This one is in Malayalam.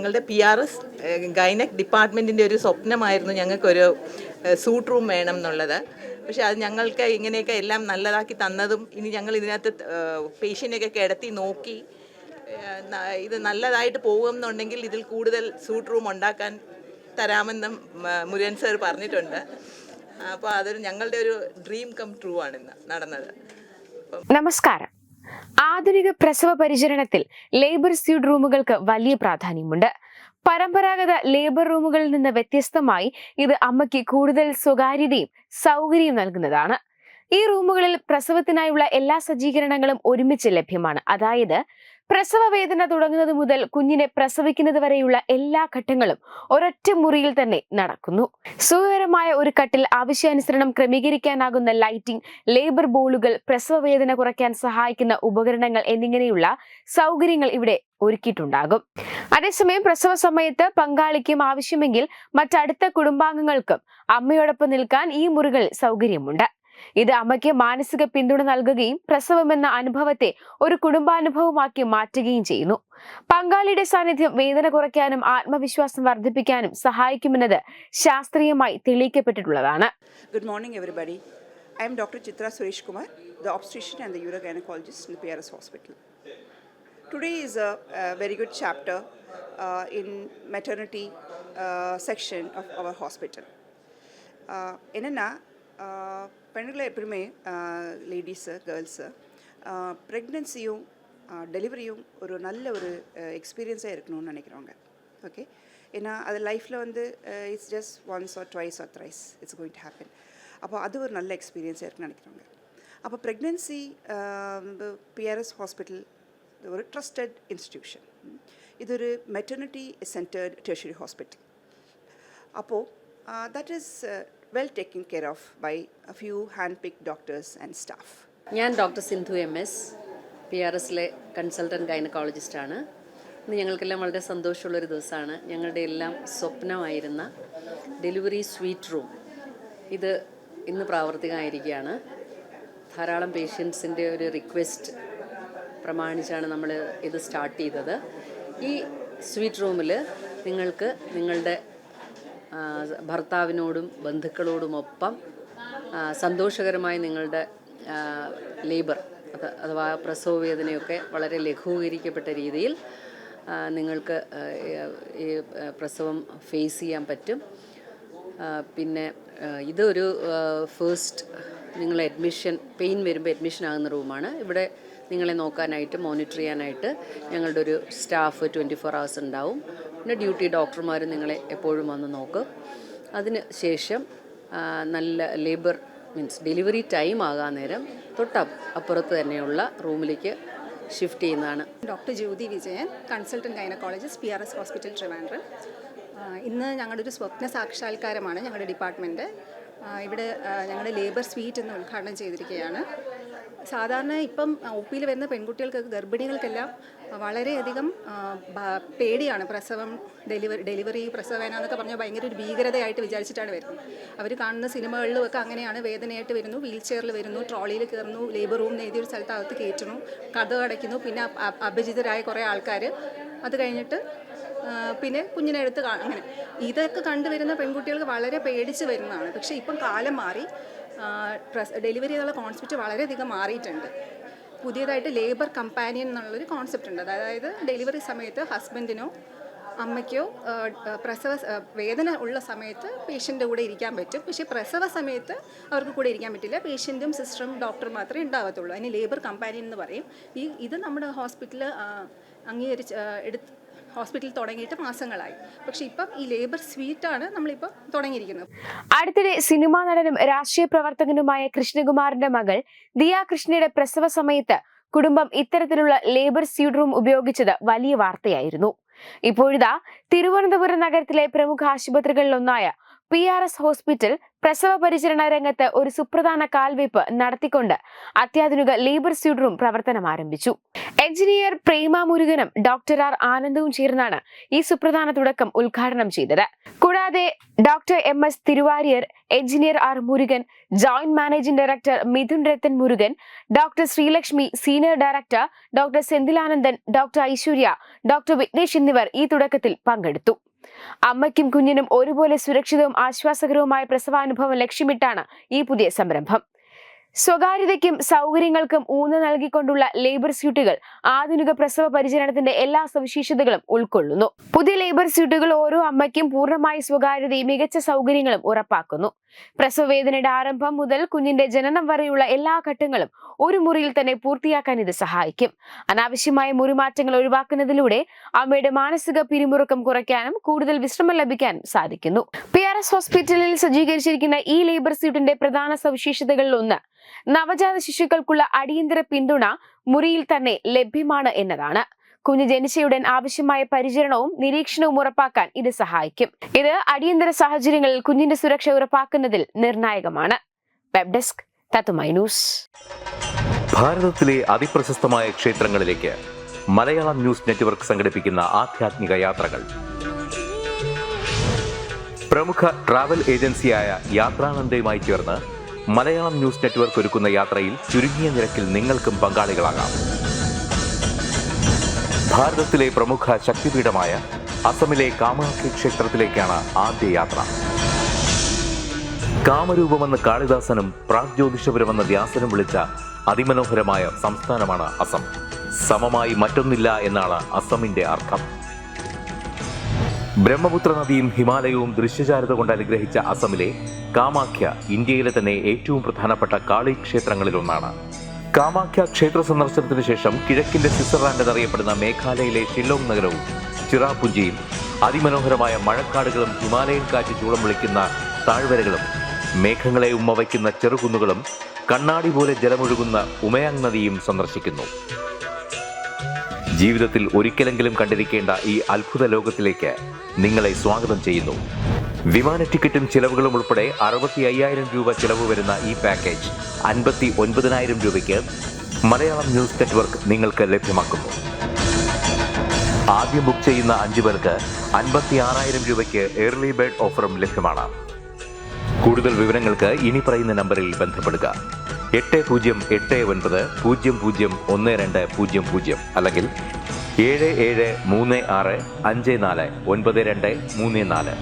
ഞങ്ങളുടെ PRS ഗൈനക് ഡിപ്പാർട്ട്മെൻറ്റിൻ്റെ ഒരു സ്വപ്നമായിരുന്നു ഞങ്ങൾക്കൊരു സൂട്ട് റൂം വേണം എന്നുള്ളത്. പക്ഷേ അത് ഞങ്ങൾക്ക് ഇങ്ങനെയൊക്കെ എല്ലാം നല്ലതാക്കി തന്നതും ഇനി ഞങ്ങൾ ഇതിനകത്ത് പേഷ്യൻ്റെയൊക്കെ കിടത്തി നോക്കി ഇത് നല്ലതായിട്ട് പോകുമെന്നുണ്ടെങ്കിൽ ഇതിൽ കൂടുതൽ സൂട്ട് റൂം ഉണ്ടാക്കാൻ തരാമെന്നും മുരുകൻ സർ പറഞ്ഞിട്ടുണ്ട്. അപ്പോൾ അതൊരു ഞങ്ങളുടെ ഒരു ഡ്രീം കം ട്രൂ ആണ് ഇന്ന് നടന്നത്. നമസ്കാരം. ആധുനിക പ്രസവ പരിചരണത്തിൽ ലേബർ സ്യൂട്ട് റൂമുകൾക്ക് വലിയ പ്രാധാന്യമുണ്ട്. പരമ്പരാഗത ലേബർ റൂമുകളിൽ നിന്ന് വ്യത്യസ്തമായി ഇത് അമ്മയ്ക്ക് കൂടുതൽ സ്വകാര്യതയും സൗകര്യവും നൽകുന്നതാണ്. ഈ റൂമുകളിൽ പ്രസവത്തിനായുള്ള എല്ലാ സജ്ജീകരണങ്ങളും ഒരുമിച്ച് ലഭ്യമാണ്. അതായത് പ്രസവ വേദന തുടങ്ങുന്നത് മുതൽ കുഞ്ഞിനെ പ്രസവിക്കുന്നത് വരെയുള്ള എല്ലാ ഘട്ടങ്ങളും ഒരൊറ്റ മുറിയിൽ തന്നെ നടക്കുന്നു. സുഖകരമായ ഒരു കട്ടിൽ, ആവശ്യാനുസരണം ക്രമീകരിക്കാനാകുന്ന ലൈറ്റിംഗ്, ലേബർ ബോളുകൾ, പ്രസവ വേദന കുറയ്ക്കാൻ സഹായിക്കുന്ന ഉപകരണങ്ങൾ എന്നിങ്ങനെയുള്ള സൗകര്യങ്ങൾ ഇവിടെ ഒരുക്കിയിട്ടുണ്ടാകും. അതേസമയം പ്രസവ സമയത്ത് പങ്കാളിക്കും ആവശ്യമെങ്കിൽ മറ്റടുത്ത കുടുംബാംഗങ്ങൾക്കും അമ്മയോടൊപ്പം നിൽക്കാൻ ഈ മുറികളിൽ സൗകര്യമുണ്ട്. ഇത് അമ്മയ്ക്ക് മാനസിക പിന്തുണ നൽകുകയും പ്രസവമെന്ന അനുഭവത്തെ ഒരു കുടുംബാനുഭവമാക്കി മാറ്റുകയും ചെയ്യുന്നു. പങ്കാളിയുടെ സാന്നിധ്യം വേദന കുറയ്ക്കാനും ആത്മവിശ്വാസം വർദ്ധിപ്പിക്കാനും സഹായിക്കുമെന്നത് ശാസ്ത്രീയമായി തെളിയിക്കപ്പെട്ടിട്ടുള്ളതാണ്. Good morning, everybody. I am Dr. Chitra Suresh Kumar, the obstetrician and the urogynecologist in the PRS Hospital. Today is a very good chapter in maternity section of our hospital. என்னென்னா பெண்களை எப்பவுமே லேடிஸு கேர்ள்ஸு ப்ரெக்னென்சியும் டெலிவரியும் ஒரு நல்ல ஒரு எக்ஸ்பீரியன்ஸாக இருக்கணும்னு நினைக்கிறவங்க. ஓகே, ஏன்னா அது லைஃப்பில் வந்து it's just once R twice or thrice it's going to happen. அப்போ அது ஒரு நல்ல எக்ஸ்பீரியன்ஸாக இருக்குன்னு நினைக்கிறவங்க. அப்போ ப்ரெக்னென்சி PRS ஹாஸ்பிட்டல் ஒரு ட்ரஸ்டட் இன்ஸ்டிடியூஷன். இது ஒரு மெட்டர்னிட்டி சென்டர்ட் டெர்ஷரி ஹாஸ்பிட்டல். அப்போது that is well taken care of by a few hand-picked doctors and staff. ഞാൻ ഡോക്ടർ സിന്ധു MS, PRSലെ കൺസൾട്ടൻറ്റ് ഗൈനക്കോളജിസ്റ്റാണ്. ഇന്ന് ഞങ്ങൾക്കെല്ലാം വളരെ സന്തോഷമുള്ളൊരു ദിവസമാണ്. ഞങ്ങളുടെ എല്ലാം സ്വപ്നമായിരുന്ന ഡെലിവറി സ്വീറ്റ് റൂം ഇത് ഇന്ന് പ്രാവർത്തികമായിരിക്കുകയാണ്. ധാരാളം പേഷ്യൻസിൻ്റെ ഒരു റിക്വസ്റ്റ് പ്രമാണിച്ചാണ് നമ്മൾ ഇത് സ്റ്റാർട്ട് ചെയ്തത്. ഈ സ്വീറ്റ് റൂമിൽ നിങ്ങൾക്ക് നിങ്ങളുടെ ഭർത്താവിനോടും ബന്ധുക്കളോടുമൊപ്പം സന്തോഷകരമായി നിങ്ങളുടെ ലേബർ അഥവാ പ്രസവ വേദനയൊക്കെ വളരെ ലഘൂകരിക്കപ്പെട്ട രീതിയിൽ നിങ്ങൾക്ക് ഈ പ്രസവം ഫേസ് ചെയ്യാൻ പറ്റും. പിന്നെ ഇതൊരു ഫസ്റ്റ് നിങ്ങൾ അഡ്മിഷൻ പെയിൻ വരുമ്പോൾ അഡ്മിഷൻ ആകുന്ന റൂമാണ്. ഇവിടെ നിങ്ങളെ നോക്കാനായിട്ട് മോണിറ്റർ ചെയ്യാനായിട്ട് ഞങ്ങളുടെ ഒരു സ്റ്റാഫ് 24 hours ഉണ്ടാവും. പിന്നെ ഡ്യൂട്ടി ഡോക്ടർമാർ നിങ്ങളെ എപ്പോഴും വന്ന് നോക്കും. അതിന് ശേഷം നല്ല ലേബർ മീൻസ് ഡെലിവറി ടൈം ആകാൻ നേരം അപ്പുറത്ത് തന്നെയുള്ള റൂമിലേക്ക് ഷിഫ്റ്റ് ചെയ്യുന്നതാണ്. Doctor Jyothi Vijayan, consultant gynaecologist, PRS hospital Trivandrum. ഇന്ന് ഞങ്ങളുടെ ഒരു സ്വപ്ന സാക്ഷാത്കാരമാണ് ഞങ്ങളുടെ ഡിപ്പാർട്ട്മെൻറ്റ്. ഇവിടെ ഞങ്ങളുടെ ലേബർ സ്വീറ്റ് എന്ന് ഉദ്ഘാടനം ചെയ്തിരിക്കുകയാണ്. സാധാരണ ഇപ്പം OP-യിൽ വരുന്ന പെൺകുട്ടികൾക്കൊക്കെ ഗർഭിണികൾക്കെല്ലാം വളരെയധികം പേടിയാണ്. ഡെലിവറി പ്രസവേന എന്നൊക്കെ പറഞ്ഞാൽ ഭയങ്കര ഒരു ഭീകരതയായിട്ട് വിചാരിച്ചിട്ടാണ് വരുന്നത്. അവർ കാണുന്ന സിനിമകളിലുമൊക്കെ അങ്ങനെയാണ്. വേദനയായിട്ട് വരുന്നു, വീൽ ചെയറിൽ വരുന്നു, ട്രോളിയിൽ കയറുന്നു, ലേബർ റൂം എഴുതിയൊരു സ്ഥലത്ത് അകത്ത് കയറ്റുന്നു, കഥ അടയ്ക്കുന്നു, പിന്നെ അപരിചിതരായ കുറേ ആൾക്കാർ അത് കഴിഞ്ഞിട്ട് പിന്നെ കുഞ്ഞിനെ എടുത്ത് അങ്ങനെ ഇതൊക്കെ കണ്ടുവരുന്ന പെൺകുട്ടികൾക്ക് വളരെ പേടിച്ച് വരുന്നതാണ്. പക്ഷേ ഇപ്പം കാലം മാറി, ഡെലിവറി എന്നുള്ള കോൺസെപ്റ്റ് വളരെയധികം മാറിയിട്ടുണ്ട്. പുതിയതായിട്ട് ലേബർ കമ്പാനിയൻ എന്നുള്ളൊരു കോൺസെപ്റ്റ് ഉണ്ട്. അതായത് ഡെലിവറി സമയത്ത് ഹസ്ബൻഡിനോ അമ്മയ്ക്കോ വേദന ഉള്ള സമയത്ത് പേഷ്യൻ്റെ കൂടെ ഇരിക്കാൻ പറ്റും. പക്ഷേ പ്രസവ സമയത്ത് അവർക്ക് കൂടെ ഇരിക്കാൻ പറ്റില്ല. പേഷ്യൻറ്റും സിസ്റ്ററും ഡോക്ടറും മാത്രമേ ഉണ്ടാകത്തുള്ളൂ. അതിന് ലേബർ കമ്പാനിയൻ എന്ന് പറയും. ഇത് നമ്മുടെ ഹോസ്പിറ്റലിൽ ഹോസ്പിറ്റലിൽ തുടങ്ങിയിട്ട് മാസങ്ങളായി. പക്ഷെ ഇപ്പം ഈ ലേബർ സ്വീറ്റാണ് നമ്മളിപ്പം തുടങ്ങിയിരിക്കുന്നത്. അടുത്തിടെ സിനിമാ നടനും രാഷ്ട്രീയ പ്രവർത്തകനുമായ കൃഷ്ണകുമാറിന്റെ മകൾ ദിയ കൃഷ്ണയുടെ പ്രസവ സമയത്ത് കുടുംബം ഇത്തരത്തിലുള്ള ലേബർ സ്യൂട്ട് റൂം ഉപയോഗിച്ചത് വലിയ വാർത്തയായിരുന്നു. ഇപ്പോഴിതാ തിരുവനന്തപുരം നഗരത്തിലെ പ്രമുഖ ആശുപത്രികളിലൊന്നായ PRS ഹോസ്പിറ്റൽ പ്രസവ പരിചരണ രംഗത്ത് ഒരു സുപ്രധാന കാൽവയ്പ് നടത്തിക്കൊണ്ട് അത്യാധുനിക ലേബർ സ്യൂട്ട് റൂം പ്രവർത്തനം ആരംഭിച്ചു. എഞ്ചിനീയർ പ്രേമ മുരുകനും ഡോക്ടർ ആർ ആനന്ദവും ചേർന്നാണ് ഈ സുപ്രധാന തുടക്കം ഉദ്ഘാടനം ചെയ്തത്. കൂടാതെ doctor MS Thiruvariyar, engineer R Murugan, joint managing director Mithun Rathan Murugan, doctor Sreelakshmi, senior director doctor Senthilanandan, doctor Aishwarya, doctor Vignesh എന്നിവർ ഈ തുടക്കത്തിൽ പങ്കെടുത്തു. അമ്മയ്ക്കും കുഞ്ഞിനും ഒരുപോലെ സുരക്ഷിതവും ആശ്വാസകരവുമായ പ്രസവാനുഭവം ലക്ഷ്യമിട്ടാണ് ഈ പുതിയ സംരംഭം. സ്വകാര്യതയ്ക്കും സൗകര്യങ്ങൾക്കും ഊന്നൽ നൽകിക്കൊണ്ടുള്ള ലേബർ സ്യൂട്ടുകൾ ആധുനിക പ്രസവ പരിചരണത്തിന്റെ എല്ലാ സവിശേഷതകളും ഉൾക്കൊള്ളുന്നു. പുതിയ ലേബർ സ്യൂട്ടുകൾ ഓരോ അമ്മയ്ക്കും പൂർണ്ണമായ സ്വകാര്യതയും മികച്ച സൗകര്യങ്ങളും ഉറപ്പാക്കുന്നു. പ്രസവവേദനയുടെ ആരംഭം മുതൽ കുഞ്ഞിന്റെ ജനനം വരെയുള്ള എല്ലാ ഘട്ടങ്ങളും ഒരു മുറിയിൽ തന്നെ പൂർത്തിയാക്കാൻ ഇത് സഹായിക്കും. അനാവശ്യമായ മുറിമാറ്റങ്ങൾ ഒഴിവാക്കുന്നതിലൂടെ അമ്മയുടെ മാനസിക പിരിമുറുക്കം കുറയ്ക്കാനും കൂടുതൽ വിശ്രമം ലഭിക്കാനും സാധിക്കുന്നു. PRS ഹോസ്പിറ്റലിൽ സജ്ജീകരിച്ചിരിക്കുന്ന ഈ ലേബർ സ്യൂട്ടിന്റെ പ്രധാന സവിശേഷതകളിൽ ഒന്ന് നവജാത ശിശുക്കൾക്കുള്ള അടിയന്തര പിന്തുണ മുറിയിൽ തന്നെ ലഭ്യമാണ് എന്നതാണ്. കുഞ്ഞ് ജനിച്ചയുടൻ ആവശ്യമായ പരിചരണവും നിരീക്ഷണവും ഉറപ്പാക്കാൻ ഇത് സഹായിക്കും. ഇത് അടിയന്തര സാഹചര്യങ്ങളിൽ കുഞ്ഞിന്റെ സുരക്ഷ ഉറപ്പാക്കുന്നതിൽ നിർണായകമാണ്. വെബ് ഡെസ്ക് തത്തുമൈ ന്യൂസ്. ഭാരതത്തിലെ അതിപ്രശസ്തമായ ക്ഷേത്രങ്ങളിലേക്ക് മലയാളം ന്യൂസ് നെറ്റ്വർക്ക് സംഘടിപ്പിക്കുന്ന ആധ്യാത്മിക യാത്രകൾ. പ്രമുഖ ട്രാവൽ ഏജൻസിയായ യാത്രാനന്ദയുമായി ചേർന്ന് മലയാളം ന്യൂസ് നെറ്റ്വർക്ക് ഒരുക്കുന്ന യാത്രയിൽ ചുരുങ്ങിയ നിരക്കിൽ നിങ്ങൾക്കും പങ്കാളികളാകാം. ഭാരതത്തിലെ പ്രമുഖ ശക്തിപീഠമായ അസമിലെ കാമാഖ്യ ക്ഷേത്രത്തിലേക്കാണ് ആദ്യ യാത്ര. കാമരൂപമെന്ന് കാളിദാസനും പ്രാഗ്ജ്യോതിഷപുരമെന്ന് വ്യാസനും വിളിച്ച അതിമനോഹരമായ സംസ്ഥാനമാണ് അസം. സമമായി മറ്റൊന്നില്ല എന്നാണ് അസമിന്റെ അർത്ഥം. ബ്രഹ്മപുത്ര നദിയും ഹിമാലയവും ദൃശ്യചാരുത കൊണ്ട് അനുഗ്രഹിച്ച അസമിലെ കാമാഖ്യ ഇന്ത്യയിലെ തന്നെ ഏറ്റവും പ്രധാനപ്പെട്ട കാളി ക്ഷേത്രങ്ങളിലൊന്നാണ്. കാമാഖ്യ ക്ഷേത്ര സന്ദർശനത്തിന് ശേഷം കിഴക്കിന്റെ സ്വിറ്റ്സർലാൻഡ് എന്നറിയപ്പെടുന്ന മേഘാലയയിലെ ഷില്ലോങ് നഗരവും ചിറാപുഞ്ചിയും അതിമനോഹരമായ മഴക്കാടുകളും ഹിമാലയൻ കാറ്റ് ചൂളം വിളിക്കുന്ന താഴ്വരകളും മേഘങ്ങളെ ഉമ്മവയ്ക്കുന്ന ചെറുകുന്നുകളും കണ്ണാടി പോലെ ജലമൊഴുകുന്ന ഉമയാങ് നദിയും സന്ദർശിക്കുന്നു. ജീവിതത്തിൽ ഒരിക്കലെങ്കിലും കണ്ടിരിക്കേണ്ട ഈ അത്ഭുത ലോകത്തിലേക്ക് നിങ്ങളെ സ്വാഗതം ചെയ്യുന്നു. വിമാന ടിക്കറ്റും ചിലവുകളും ഉൾപ്പെടെ 65,000 രൂപ ചിലവ് വരുന്ന ഈ പാക്കേജ് 59,000 രൂപയ്ക്ക് മലയാളം ന്യൂസ് നെറ്റ്വർക്ക് നിങ്ങൾക്ക് ലഭ്യമാക്കുന്നു. ആദ്യം ബുക്ക് ചെയ്യുന്ന 5 പേർക്ക് 56,000 രൂപയ്ക്ക് ഏർലി ബേർഡ് ഓഫറും ലഭ്യമാണ്. കൂടുതൽ വിവരങ്ങൾക്ക് ഇനി പറയുന്ന നമ്പറിൽ ബന്ധപ്പെടുക. 8089001200 അല്ലെങ്കിൽ 7736549234.